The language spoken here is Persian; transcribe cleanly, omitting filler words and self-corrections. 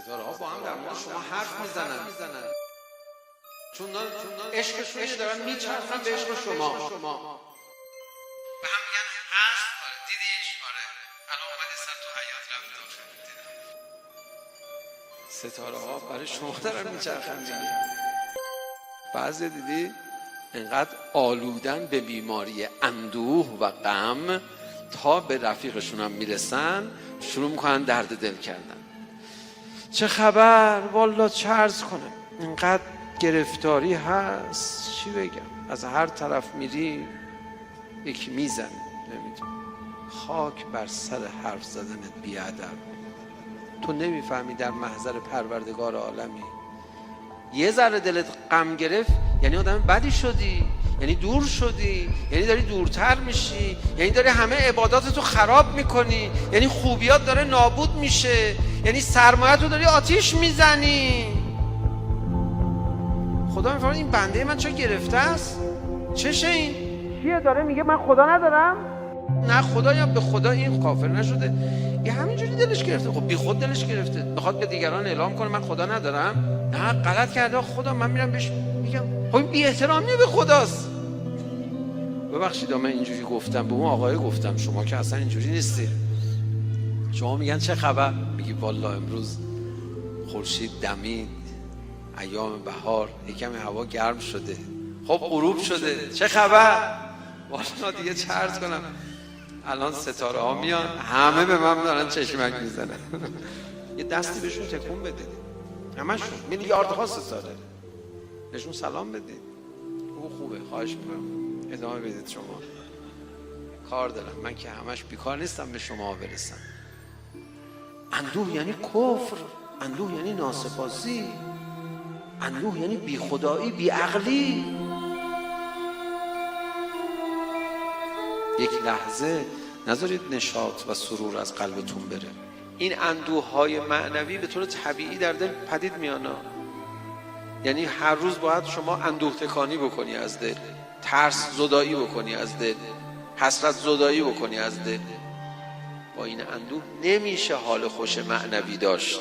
ستاره ها با هم در مورد شما حرف میزنن، چون عشقشون دارن میچرخن به عشق شما. به هم میگن هست. آره دیدیش؟ آره الان اومد سر تو حیات رفت داخل. ستاره ها برای شما دارن میچرخن دیگه. بعضی دیدی اینقدر آلودن به بیماری اندوه و غم تا به رفیقشون هم میرسن شروع میکنن درد دل کردن. چه خبر؟ والا چه عرض کنم، اینقدر گرفتاری هست، چی بگم، از هر طرف میری یکی میزن، نمیدونم. خاک بر سر حرف زدنت بیادب. تو نمیفهمی در محضر پروردگار عالمی یه ذره دلت غم گرفت یعنی آدم بدی شدی، یعنی دور شدی، یعنی داری دورتر میشی، یعنی داری همه عباداتتو خراب میکنی، یعنی خوبیات داره نابود میشه، یعنی سرمایه‌تو داری آتیش میزنی. خدا میفرماید این بنده من چه گرفته است؟ چشه این؟ چیه داره میگه من خدا ندارم؟ نه خدا یا به خدا این کافر نشده، یه همینجوری دلش گرفته. خب بی خود دلش گرفته، میخواد به دیگران اعلام کنه من خدا ندارم. نه غلط کرده خدا. من میرم بهش میگم خب این بی احترامی به خداست. ببخشید من اینجوری گفتم، به اون آقای گفتم، شما که اصلا اینجوری نیستی. شما میگن چه خبر؟ میگی والا امروز خورشید دمید، ایام بهار، یکم هوا گرم شده، خب غروب شده، چه خبر؟ والا دیگه چه عرض کنم، الان ستاره ها میان همه به من دارن چشمک میزنن. یه دستی بهشون تکون بدید، همشون میلیاردها ستاره، بهشون سلام بدید. خوبه، خواهش میکنم ادامه بدید. شما کار دارم، من که همش بیکار نیستم به شما برسم. اندوه یعنی کفر، اندوه یعنی ناسپاسی، اندوه یعنی بی خدایی، بی عقلی. یک لحظه نذارید نشاط و سرور از قلبتون بره. این اندوه‌های معنوی به طور طبیعی در دل پدید میانا. یعنی هر روز باید شما اندوه تکانی بکنی از دل، ترس زدایی بکنی از دل، حسرت زدایی بکنی از دل. با این اندوه نمیشه حال خوش معنوی داشت.